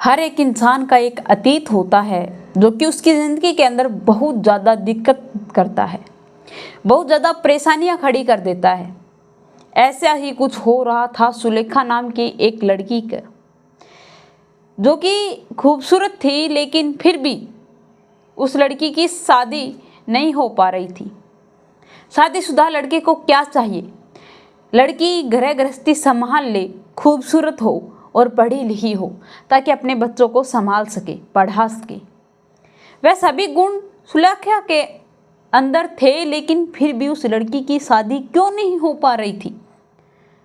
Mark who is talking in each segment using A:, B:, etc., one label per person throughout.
A: हर एक इंसान का एक अतीत होता है जो कि उसकी ज़िंदगी के अंदर बहुत ज़्यादा दिक्कत करता है, बहुत ज़्यादा परेशानियां खड़ी कर देता है। ऐसा ही कुछ हो रहा था सुलेखा नाम की एक लड़की का, जो कि खूबसूरत थी, लेकिन फिर भी उस लड़की की शादी नहीं हो पा रही थी। शादीशुदा लड़के को क्या चाहिए? लड़की गृह गृहस्थी संभाल ले, खूबसूरत हो और पढ़ी लिखी हो, ताकि अपने बच्चों को संभाल सके, पढ़ा सके। वह सभी गुण सुलेखा के अंदर थे, लेकिन फिर भी उस लड़की की शादी क्यों नहीं हो पा रही थी?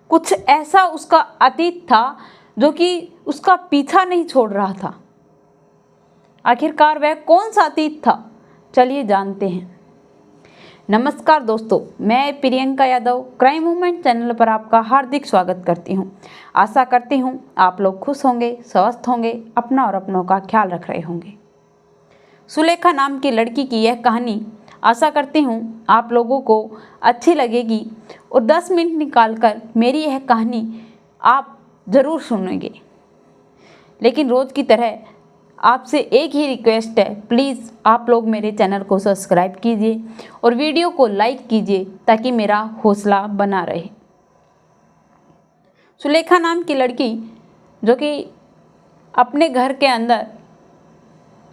A: कुछ ऐसा उसका अतीत था जो कि उसका पीछा नहीं छोड़ रहा था। आखिरकार वह कौन सा अतीत था? चलिए जानते हैं। नमस्कार दोस्तों, मैं Priyanka Yadav crime movement channel पर आपका हार्दिक स्वागत करती हूं। आशा करती हूं आप लोग खुश होंगे, स्वस्थ होंगे, अपना और अपनों का ख्याल रख रहे होंगे। सुलेखा नाम की लड़की की यह कहानी आशा करती हूं आप लोगों को अच्छी लगेगी और 10 मिनट निकालकर मेरी यह कहानी आप ज़रूर सुनेंगे। लेकिन रोज़ की तरह आपसे एक ही रिक्वेस्ट है, प्लीज़ आप लोग मेरे चैनल को सब्सक्राइब कीजिए और वीडियो को लाइक कीजिए ताकि मेरा हौसला बना रहे। सुलेखा नाम की लड़की जो कि अपने घर के अंदर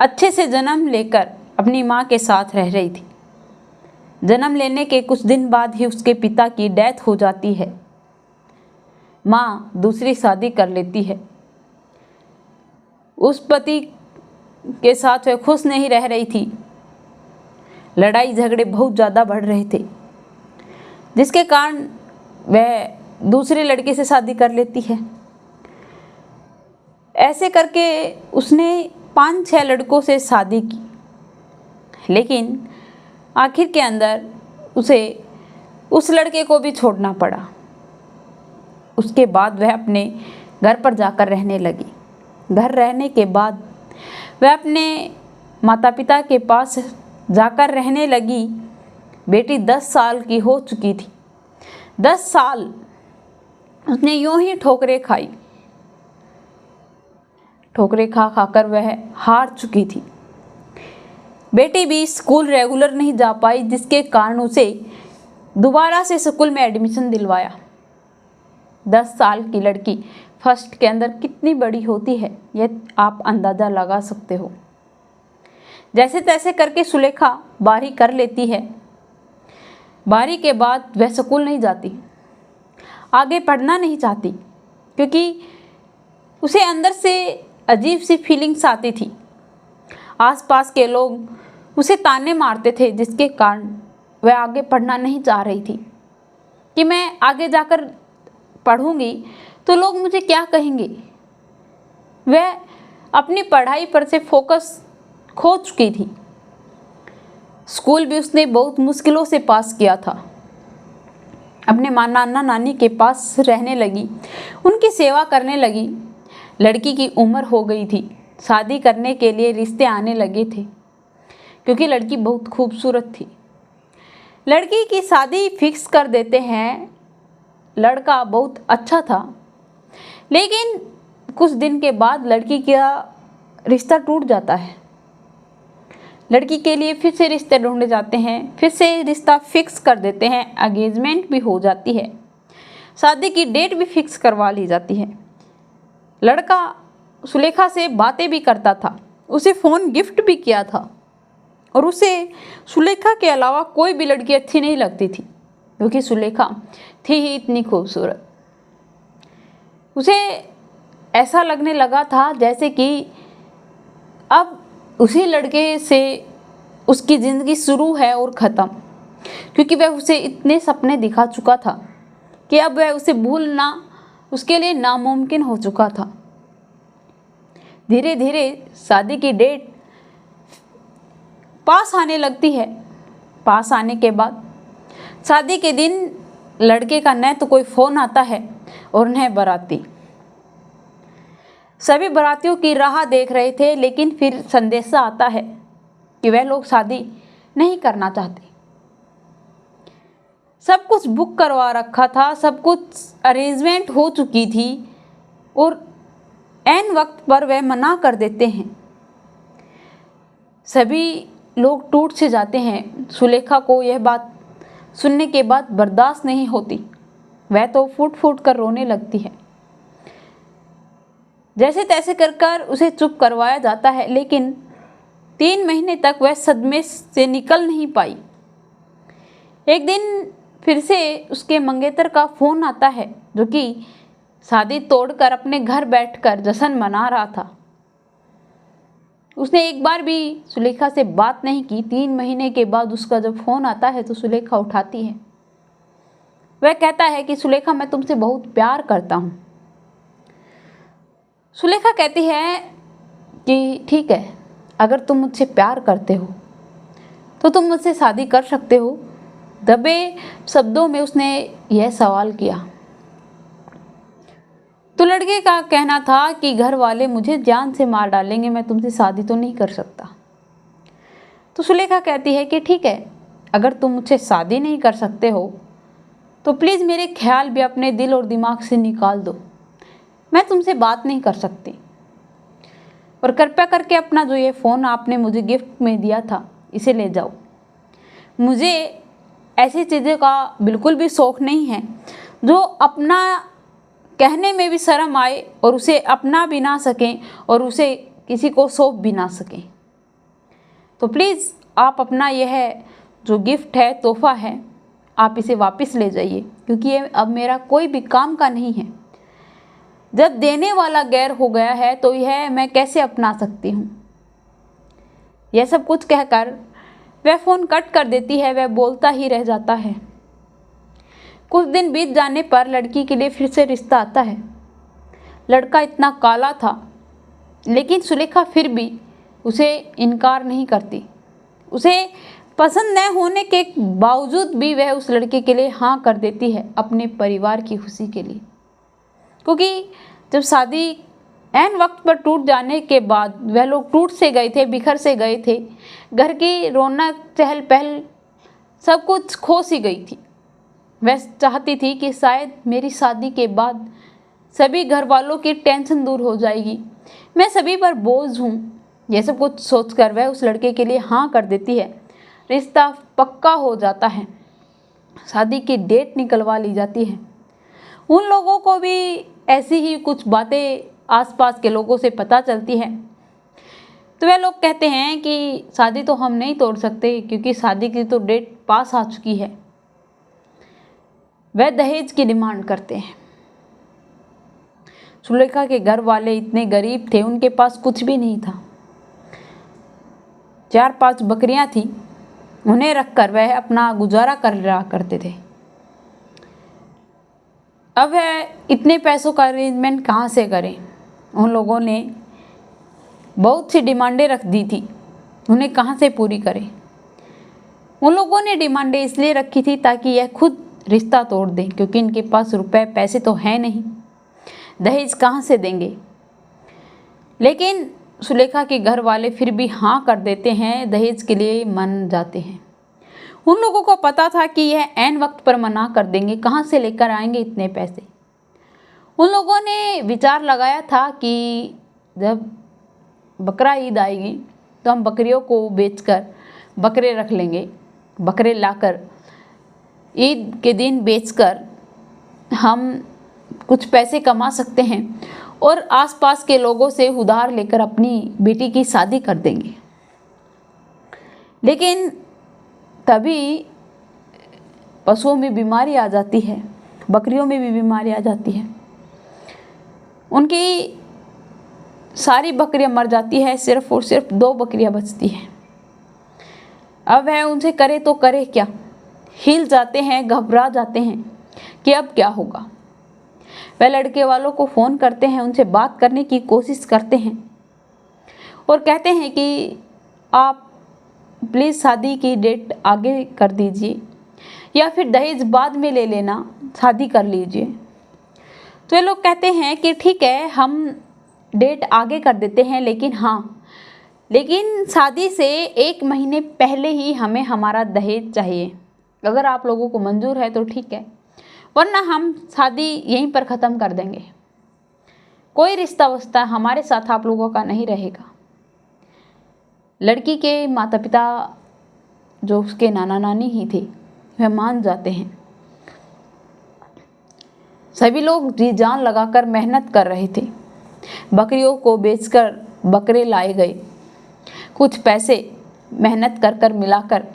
A: अच्छे से जन्म लेकर अपनी माँ के साथ रह रही थी। जन्म लेने के कुछ दिन बाद ही उसके पिता की डेथ हो जाती है। माँ दूसरी शादी कर लेती है। उस पति के साथ वह खुश नहीं रह रही थी। लड़ाई झगड़े बहुत ज़्यादा बढ़ रहे थे, जिसके कारण वह दूसरे लड़के से शादी कर लेती है। ऐसे करके उसने 5-6 लड़कों से शादी की, लेकिन आखिर के अंदर उसे उस लड़के को भी छोड़ना पड़ा। उसके बाद वह अपने घर पर जाकर रहने लगी। घर रहने के बाद वह अपने माता पिता के पास जाकर रहने लगी। बेटी 10 साल की हो चुकी थी। 10 साल उसने यूं ही ठोकरें खाई। ठोकरें खा खाकर वह हार चुकी थी। बेटी भी स्कूल रेगुलर नहीं जा पाई, जिसके कारण उसे दोबारा से स्कूल में एडमिशन दिलवाया। 10 साल की लड़की फर्स्ट के अंदर कितनी बड़ी होती है, यह आप अंदाज़ा लगा सकते हो। जैसे तैसे करके सुलेखा 12वीं कर लेती है। 12वीं के बाद वह स्कूल नहीं जाती, आगे पढ़ना नहीं चाहती, क्योंकि उसे अंदर से अजीब सी फीलिंग्स आती थी। आसपास के लोग उसे ताने मारते थे, जिसके कारण वह आगे पढ़ना नहीं चाह रही थी कि मैं आगे जाकर पढ़ूंगी तो लोग मुझे क्या कहेंगे। वह अपनी पढ़ाई पर से फोकस खो चुकी थी। स्कूल भी उसने बहुत मुश्किलों से पास किया था। अपने नाना नानी के पास रहने लगी, उनकी सेवा करने लगी। लड़की की उम्र हो गई थी, शादी करने के लिए रिश्ते आने लगे थे, क्योंकि लड़की बहुत खूबसूरत थी। लड़की की शादी फिक्स कर देते हैं। लड़का बहुत अच्छा था, लेकिन कुछ दिन के बाद लड़की का रिश्ता टूट जाता है। लड़की के लिए फिर से रिश्ते ढूंढे जाते हैं, फिर से रिश्ता फिक्स कर देते हैं। एंगेजमेंट भी हो जाती है, शादी की डेट भी फिक्स करवा ली जाती है। लड़का सुलेखा से बातें भी करता था, उसे फ़ोन गिफ्ट भी किया था, और उसे सुलेखा के अलावा कोई भी लड़की अच्छी नहीं लगती थी, क्योंकि सुलेखा थी ही इतनी खूबसूरत। उसे ऐसा लगने लगा था जैसे कि अब उसी लड़के से उसकी ज़िंदगी शुरू है और ख़त्म, क्योंकि वह उसे इतने सपने दिखा चुका था कि अब वह उसे भूलना उसके लिए नामुमकिन हो चुका था। धीरे धीरे शादी की डेट पास आने लगती है। पास आने के बाद शादी के दिन लड़के का न तो कोई फ़ोन आता है और न बाराती। सभी बारातियों की राह देख रहे थे, लेकिन फिर संदेशा आता है कि वह लोग शादी नहीं करना चाहते। सब कुछ बुक करवा रखा था, सब कुछ अरेंजमेंट हो चुकी थी, और ऐन वक्त पर वह मना कर देते हैं। सभी लोग टूट से जाते हैं। सुलेखा को यह बात सुनने के बाद बर्दाश्त नहीं होती। वह तो फूट फूट कर रोने लगती है। जैसे तैसे कर उसे चुप करवाया जाता है, लेकिन 3 महीने तक वह सदमे से निकल नहीं पाई। एक दिन फिर से उसके मंगेतर का फोन आता है, जो कि शादी तोड़कर अपने घर बैठकर जश्न मना रहा था। उसने एक बार भी सुलेखा से बात नहीं की। 3 महीने के बाद उसका जब फोन आता है तो सुलेखा उठाती है। वह कहता है कि सुलेखा, मैं तुमसे बहुत प्यार करता हूँ। सुलेखा कहती है कि ठीक है, अगर तुम मुझसे प्यार करते हो तो तुम मुझसे शादी कर सकते हो। दबे शब्दों में उसने यह सवाल किया। तो लड़के का कहना था कि घर वाले मुझे जान से मार डालेंगे, मैं तुमसे शादी तो नहीं कर सकता। तो सुलेखा कहती है कि ठीक है, अगर तुम मुझसे शादी नहीं कर सकते हो तो प्लीज़ मेरे ख्याल भी अपने दिल और दिमाग से निकाल दो। मैं तुमसे बात नहीं कर सकती, और कृपया करके अपना जो ये फ़ोन आपने मुझे गिफ्ट में दिया था, इसे ले जाओ। मुझे ऐसी चीज़ों का बिल्कुल भी शौक़ नहीं है जो अपना कहने में भी शर्म आए और उसे अपना भी ना सकें और उसे किसी को सौंप भी ना सकें। तो प्लीज़ आप अपना यह जो गिफ्ट है, तोहफ़ा है, आप इसे वापस ले जाइए, क्योंकि ये अब मेरा कोई भी काम का नहीं है। जब देने वाला गैर हो गया है तो यह मैं कैसे अपना सकती हूँ। यह सब कुछ कहकर वह फ़ोन कट कर देती है। वह बोलता ही रह जाता है। कुछ दिन बीत जाने पर लड़की के लिए फिर से रिश्ता आता है। लड़का इतना काला था, लेकिन सुलेखा फिर भी उसे इनकार नहीं करती। उसे पसंद न होने के बावजूद भी वह उस लड़के के लिए हाँ कर देती है, अपने परिवार की खुशी के लिए। क्योंकि जब शादी ऐन वक्त पर टूट जाने के बाद वह लोग टूट से गए थे, बिखर से गए थे। घर की रौनक, चहल पहल, सब कुछ खो सी गई थी। वह चाहती थी कि शायद मेरी शादी के बाद सभी घर वालों की टेंशन दूर हो जाएगी, मैं सभी पर बोझ हूँ। यह सब कुछ सोचकर वह उस लड़के के लिए हाँ कर देती है। रिश्ता पक्का हो जाता है। शादी की डेट निकलवा ली जाती है। उन लोगों को भी ऐसी ही कुछ बातें आसपास के लोगों से पता चलती है। तो वे लोग कहते हैं कि शादी तो हम नहीं तोड़ सकते, क्योंकि शादी की तो डेट पास आ चुकी है। वह दहेज की डिमांड करते हैं। सुलेखा के घर वाले इतने गरीब थे, उनके पास कुछ भी नहीं था। 4-5 बकरियां थी, उन्हें रखकर वह अपना गुजारा कर रहा करते थे। अब वह इतने पैसों का अरेंजमेंट कहाँ से करें। उन लोगों ने बहुत सी डिमांडें रख दी थी, उन्हें कहाँ से पूरी करें। उन लोगों ने डिमांडें इसलिए रखी थी ताकि यह खुद रिश्ता तोड़ दें, क्योंकि इनके पास रुपए पैसे तो हैं नहीं, दहेज कहाँ से देंगे। लेकिन सुलेखा के घर वाले फिर भी हाँ कर देते हैं, दहेज के लिए मान जाते हैं। उन लोगों को पता था कि यह ऐन वक्त पर मना कर देंगे, कहाँ से लेकर आएंगे इतने पैसे। उन लोगों ने विचार लगाया था कि जब बकरा ईद आएगी तो हम बकरियों को बेचकर बकरे रख लेंगे। बकरे लाकर ईद के दिन बेचकर हम कुछ पैसे कमा सकते हैं और आसपास के लोगों से उधार लेकर अपनी बेटी की शादी कर देंगे। लेकिन तभी पशुओं में बीमारी आ जाती है, बकरियों में भी बीमारी आ जाती है। उनकी सारी बकरियां मर जाती है, सिर्फ और सिर्फ 2 बकरियां बचती हैं। अब वह उनसे करे तो करे क्या। हिल जाते हैं, घबरा जाते हैं कि अब क्या होगा। वह लड़के वालों को फ़ोन करते हैं, उनसे बात करने की कोशिश करते हैं और कहते हैं कि आप प्लीज़ शादी की डेट आगे कर दीजिए या फिर दहेज बाद में ले लेना, शादी कर लीजिए। तो ये लोग कहते हैं कि ठीक है, हम डेट आगे कर देते हैं, लेकिन शादी से 1 महीने पहले ही हमें हमारा दहेज चाहिए। अगर आप लोगों को मंजूर है तो ठीक है, वरना हम शादी यहीं पर ख़त्म कर देंगे। कोई रिश्ता वस्ता हमारे साथ आप लोगों का नहीं रहेगा। लड़की के माता पिता जो उसके नाना नानी ही थे वह मान जाते हैं। सभी लोग जी जान लगाकर मेहनत कर रहे थे। बकरियों को बेचकर बकरे लाए गए। कुछ पैसे मेहनत कर कर मिलाकर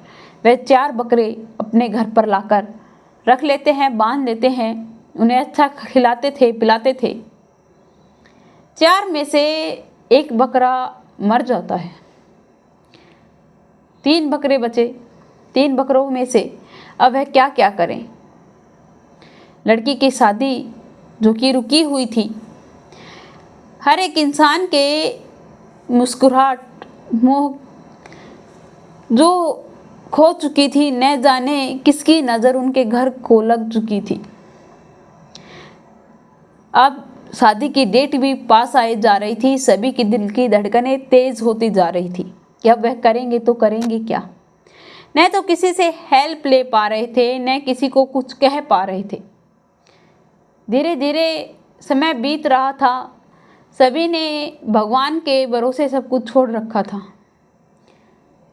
A: वह 4 बकरे अपने घर पर लाकर रख लेते हैं, बांध लेते हैं। उन्हें अच्छा खिलाते थे, पिलाते थे। 4 में से 1 बकरा मर जाता है। 3 बकरे बचे। 3 बकरों में से अब वह क्या क्या करें। लड़की की शादी जो कि रुकी हुई थी, हर एक इंसान के मुस्कुराहट, मोह जो खो चुकी थी, न जाने किसकी नज़र उनके घर को लग चुकी थी। अब शादी की डेट भी पास आई जा रही थी। सभी की दिल की धड़कनें तेज होती जा रही थी कि अब वह करेंगे तो करेंगे क्या। न तो किसी से हेल्प ले पा रहे थे, न किसी को कुछ कह पा रहे थे। धीरे धीरे समय बीत रहा था। सभी ने भगवान के भरोसे सब कुछ छोड़ रखा था।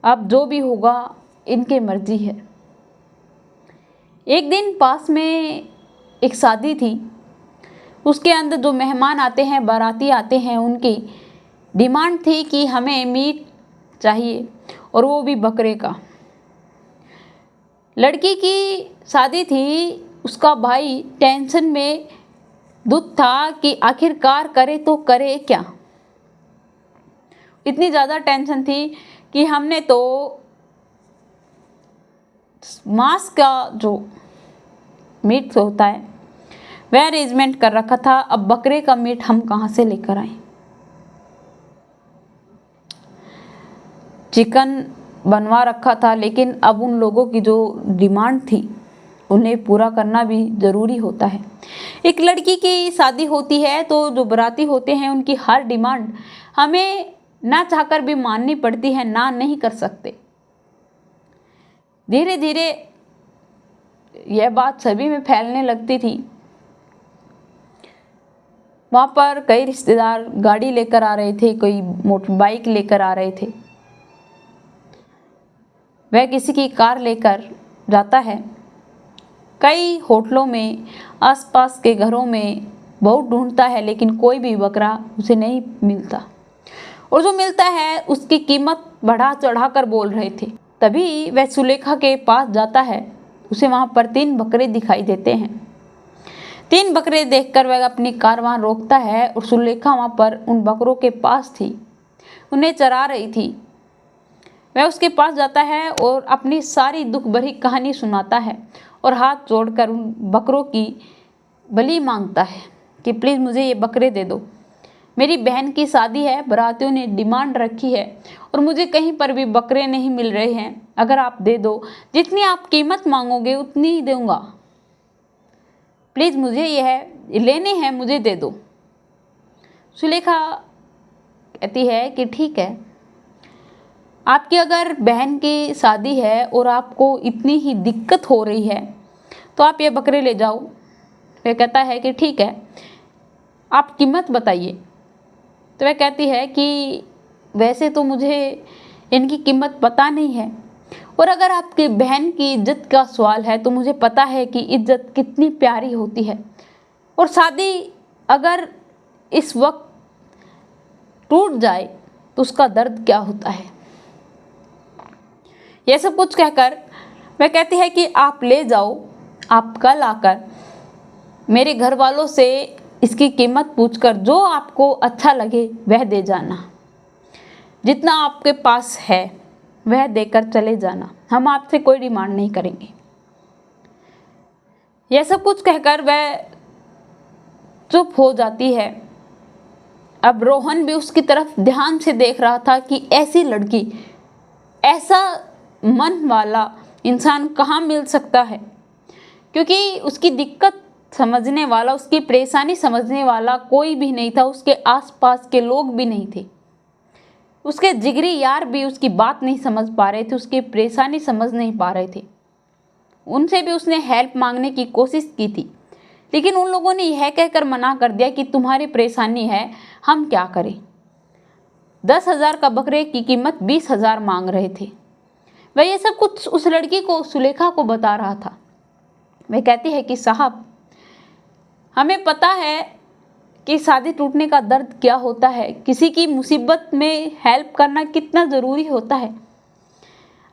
A: अब जो भी होगा इनकी मर्जी है। एक दिन पास में एक शादी थी। उसके अंदर जो मेहमान आते हैं, बाराती आते हैं, उनकी डिमांड थी कि हमें मीट चाहिए और वो भी बकरे का। लड़की की शादी थी। उसका भाई टेंशन में दुख था कि आखिरकार करे तो करे क्या। इतनी ज़्यादा टेंशन थी कि हमने तो मांस का जो मीट होता है वह अरेंजमेंट कर रखा था। अब बकरे का मीट हम कहाँ से लेकर आए। चिकन बनवा रखा था, लेकिन अब उन लोगों की जो डिमांड थी उन्हें पूरा करना भी ज़रूरी होता है। एक लड़की की शादी होती है तो जो बाराती होते हैं उनकी हर डिमांड हमें ना चाहकर भी माननी पड़ती है, ना नहीं कर सकते। धीरे धीरे यह बात सभी में फैलने लगती थी। वहाँ पर कई रिश्तेदार गाड़ी लेकर आ रहे थे, कोई मोटर बाइक लेकर आ रहे थे। वह किसी की कार लेकर जाता है। कई होटलों में, आसपास के घरों में बहुत ढूंढता है, लेकिन कोई भी बकरा उसे नहीं मिलता। और जो मिलता है उसकी कीमत बढ़ा चढ़ा कर बोल रहे थे। तभी वह सुलेखा के पास जाता है। उसे वहाँ पर 3 बकरे दिखाई देते हैं। 3 बकरे देखकर वह अपनी कार वहाँ रोकता है और सुलेखा वहाँ पर उन बकरों के पास थी, उन्हें चरा रही थी। वह उसके पास जाता है और अपनी सारी दुख भरी कहानी सुनाता है और हाथ जोड़कर उन बकरों की बलि मांगता है कि प्लीज़ मुझे ये बकरे दे दो। मेरी बहन की शादी है, बारातियों ने डिमांड रखी है और मुझे कहीं पर भी बकरे नहीं मिल रहे हैं। अगर आप दे दो, जितनी आप कीमत मांगोगे उतनी ही दूंगा। प्लीज़ मुझे यह लेने हैं, मुझे दे दो। सुलेखा कहती है कि ठीक है, आपकी अगर बहन की शादी है और आपको इतनी ही दिक्कत हो रही है तो आप ये बकरे ले जाओ। वह कहता है कि ठीक है, आप कीमत बताइए। तो वह कहती है कि वैसे तो मुझे इनकी कीमत पता नहीं है, और अगर आपकी बहन की इज्जत का सवाल है तो मुझे पता है कि इज्जत कितनी प्यारी होती है, और शादी अगर इस वक्त टूट जाए तो उसका दर्द क्या होता है। यह सब कुछ कहकर वह कहती है कि आप ले जाओ, आप कल आकर मेरे घर वालों से इसकी कीमत पूछकर जो आपको अच्छा लगे वह दे जाना। जितना आपके पास है वह देकर चले जाना, हम आपसे कोई डिमांड नहीं करेंगे। यह सब कुछ कहकर वह चुप हो जाती है। अब रोहन भी उसकी तरफ ध्यान से देख रहा था कि ऐसी लड़की, ऐसा मन वाला इंसान कहाँ मिल सकता है, क्योंकि उसकी दिक्कत समझने वाला, उसकी परेशानी समझने वाला कोई भी नहीं था। उसके आसपास के लोग भी नहीं थे। उसके जिगरी यार भी उसकी बात नहीं समझ पा रहे थे, उसकी परेशानी समझ नहीं पा रहे थे। उनसे भी उसने हेल्प मांगने की कोशिश की थी, लेकिन उन लोगों ने यह कहकर मना कर दिया कि तुम्हारी परेशानी है, हम क्या करें। 10,000 का बकरे की कीमत 20,000 मांग रहे थे। वह ये सब कुछ उस लड़की को, सुलेखा को बता रहा था। वह कहती है कि साहब, हमें पता है कि शादी टूटने का दर्द क्या होता है, किसी की मुसीबत में हेल्प करना कितना ज़रूरी होता है।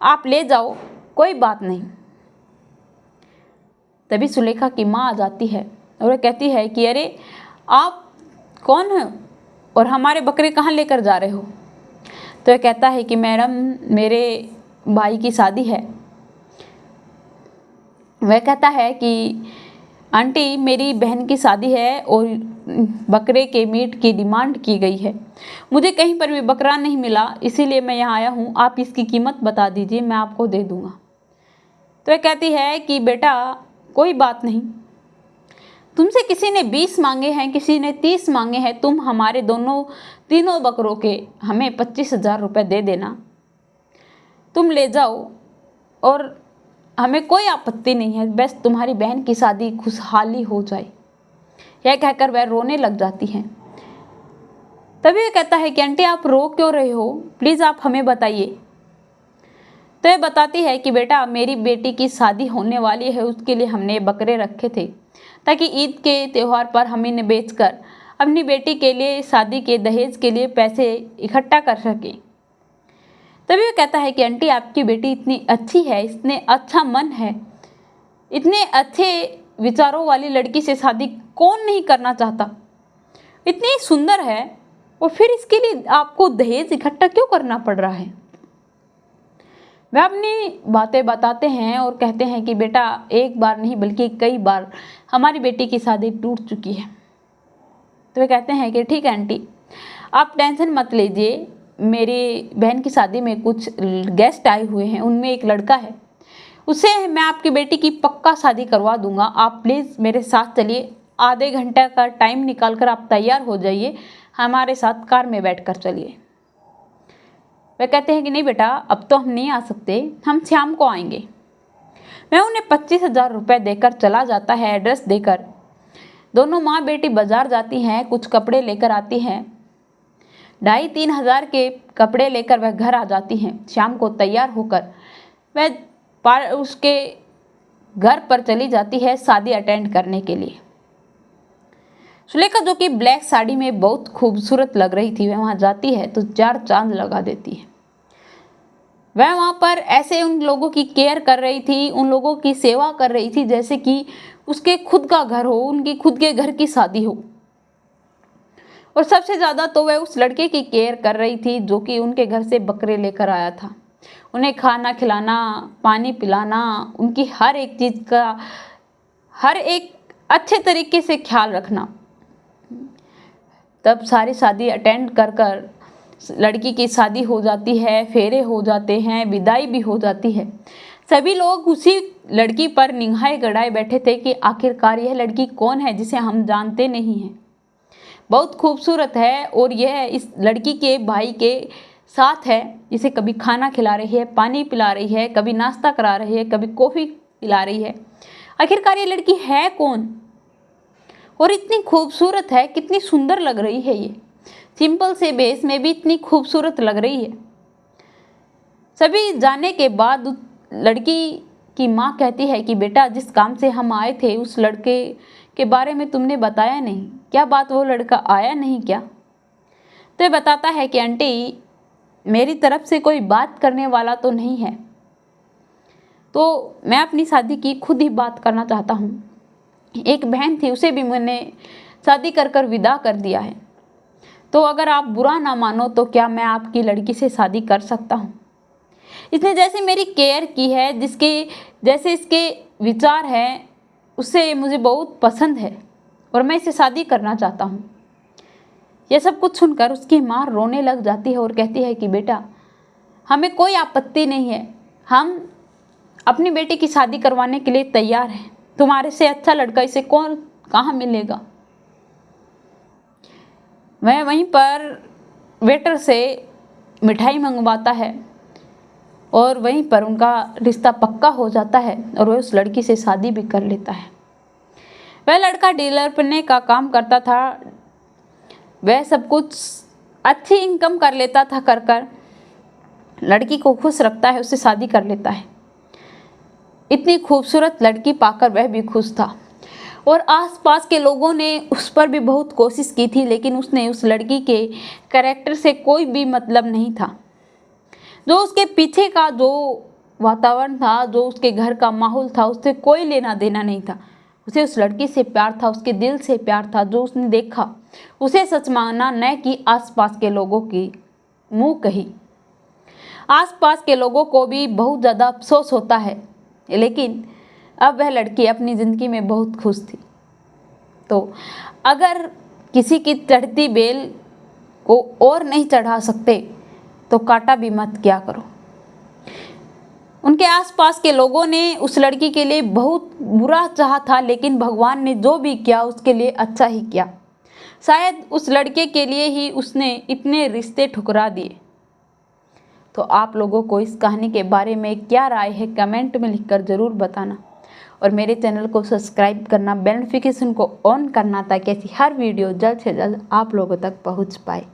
A: आप ले जाओ, कोई बात नहीं। तभी सुलेखा की माँ आ जाती है और वह कहती है कि अरे आप कौन हो और हमारे बकरे कहाँ लेकर जा रहे हो। तो वह कहता है कि मैडम, मेरे भाई की शादी है। वह कहता है कि आंटी, मेरी बहन की शादी है और बकरे के मीट की डिमांड की गई है। मुझे कहीं पर भी बकरा नहीं मिला, इसीलिए मैं यहाँ आया हूँ। आप इसकी कीमत बता दीजिए, मैं आपको दे दूँगा। तो वह कहती है कि बेटा कोई बात नहीं, तुमसे किसी ने 20 मांगे हैं, किसी ने 30 मांगे हैं, तुम हमारे तीनों बकरों के हमें 25,000 रुपये दे देना। तुम ले जाओ और हमें कोई आपत्ति नहीं है, बस तुम्हारी बहन की शादी खुशहाली हो जाए। यह कहकर वह रोने लग जाती हैं। तभी वह कहता है कि आंटी, आप रो क्यों रहे हो, प्लीज़ आप हमें बताइए। तो यह बताती है कि बेटा, मेरी बेटी की शादी होने वाली है, उसके लिए हमने बकरे रखे थे ताकि ईद के त्यौहार पर हम इन्हें बेचकर अपनी बेटी के लिए शादी के दहेज के लिए पैसे इकट्ठा कर सकें। तभी वो कहता है कि आंटी, आपकी बेटी इतनी अच्छी है, इतने अच्छा मन है, इतने अच्छे विचारों वाली लड़की से शादी कौन नहीं करना चाहता, इतनी सुंदर है, और फिर इसके लिए आपको दहेज इकट्ठा क्यों करना पड़ रहा है। वह अपनी बातें बताते हैं और कहते हैं कि बेटा, एक बार नहीं बल्कि कई बार हमारी बेटी की शादी टूट चुकी है। तो वे कहते हैं कि ठीक है आंटी, आप टेंशन मत लीजिए, मेरी बहन की शादी में कुछ गेस्ट आए हुए हैं, उनमें एक लड़का है, उससे मैं आपकी बेटी की पक्का शादी करवा दूंगा। आप प्लीज़ मेरे साथ चलिए, आधे घंटे का टाइम निकाल कर आप तैयार हो जाइए, हमारे साथ कार में बैठकर चलिए। वे कहते हैं कि नहीं बेटा, अब तो हम नहीं आ सकते, हम शाम को आएंगे। मैं उन्हें 25,000 रुपये देकर चला जाता है, एड्रेस देकर। दोनों माँ बेटी बाजार जाती हैं, कुछ कपड़े लेकर आती हैं। 2,500-3 हज़ार के कपड़े लेकर वह घर आ जाती हैं। शाम को तैयार होकर वह उसके घर पर चली जाती है शादी अटेंड करने के लिए। सुलेखा, जो कि ब्लैक साड़ी में बहुत खूबसूरत लग रही थी, वह वहाँ जाती है तो 4 चांद लगा देती है। वह वहाँ पर ऐसे उन लोगों की केयर कर रही थी, उन लोगों की सेवा कर रही थी जैसे कि उसके खुद का घर हो, उनकी खुद के घर की शादी हो। और सबसे ज़्यादा तो वह उस लड़के की केयर कर रही थी जो कि उनके घर से बकरे लेकर आया था। उन्हें खाना खिलाना, पानी पिलाना, उनकी हर एक चीज़ का हर एक अच्छे तरीके से ख्याल रखना। तब सारी शादी अटेंड कर कर लड़की की शादी हो जाती है, फेरे हो जाते हैं, विदाई भी हो जाती है। सभी लोग उसी लड़की पर निगाहें गड़ाए बैठे थे कि आखिरकार यह लड़की कौन है जिसे हम जानते नहीं हैं। बहुत खूबसूरत है और यह इस लड़की के भाई के साथ है, इसे कभी खाना खिला रही है, पानी पिला रही है, कभी नाश्ता करा रही है, कभी कॉफ़ी पिला रही है। आखिरकार ये लड़की है कौन और इतनी खूबसूरत है, कितनी सुंदर लग रही है। ये सिंपल से भेस में भी इतनी खूबसूरत लग रही है। सभी जाने के बाद लड़की की माँ कहती है कि बेटा, जिस काम से हम आए थे उस लड़के के बारे में तुमने बताया नहीं, क्या बात वो लड़का आया नहीं क्या? तो ये बताता है कि आंटी, मेरी तरफ से कोई बात करने वाला तो नहीं है, तो मैं अपनी शादी की खुद ही बात करना चाहता हूँ। एक बहन थी, उसे भी मैंने शादी कर कर विदा कर दिया है, तो अगर आप बुरा ना मानो तो क्या मैं आपकी लड़की से शादी कर सकता हूँ? इसने जैसे मेरी केयर की है, जिसके जैसे इसके विचार हैं, उससे मुझे बहुत पसंद है और मैं इसे शादी करना चाहता हूँ। यह सब कुछ सुनकर उसकी माँ रोने लग जाती है और कहती है कि बेटा, हमें कोई आपत्ति नहीं है, हम अपनी बेटी की शादी करवाने के लिए तैयार हैं। तुम्हारे से अच्छा लड़का इसे कौन कहाँ मिलेगा? वह वहीं पर वेटर से मिठाई मंगवाता है और वहीं पर उनका रिश्ता पक्का हो जाता है और वह उस लड़की से शादी भी कर लेता है। वह लड़का डीलर बनने का काम करता था। वह सब कुछ अच्छी इनकम कर लेता था, कर लड़की को खुश रखता है, उससे शादी कर लेता है। इतनी खूबसूरत लड़की पाकर वह भी खुश था और आसपास के लोगों ने उस पर भी बहुत कोशिश की थी, लेकिन उसने उस लड़की के कैरेक्टर से कोई भी मतलब नहीं था। जो उसके पीछे का जो वातावरण था, जो उसके घर का माहौल था, उससे कोई लेना देना नहीं था। उसे उस लड़की से प्यार था, उसके दिल से प्यार था। जो उसने देखा उसे सच माना, न कि आसपास के लोगों की मुंह कही। आसपास के लोगों को भी बहुत ज़्यादा अफसोस होता है, लेकिन अब वह लड़की अपनी ज़िंदगी में बहुत खुश थी। तो अगर किसी की चढ़ती बेल को और नहीं चढ़ा सकते तो काटा भी मत किया करो। उनके आसपास के लोगों ने उस लड़की के लिए बहुत बुरा चाहा था, लेकिन भगवान ने जो भी किया उसके लिए अच्छा ही किया। शायद उस लड़के के लिए ही उसने इतने रिश्ते ठुकरा दिए। तो आप लोगों को इस कहानी के बारे में क्या राय है, कमेंट में लिखकर ज़रूर बताना और मेरे चैनल को सब्सक्राइब करना, बेल नोटिफिकेशन को ऑन करना, ताकि ऐसी हर वीडियो जल्द से जल्द आप लोगों तक पहुंच पाए।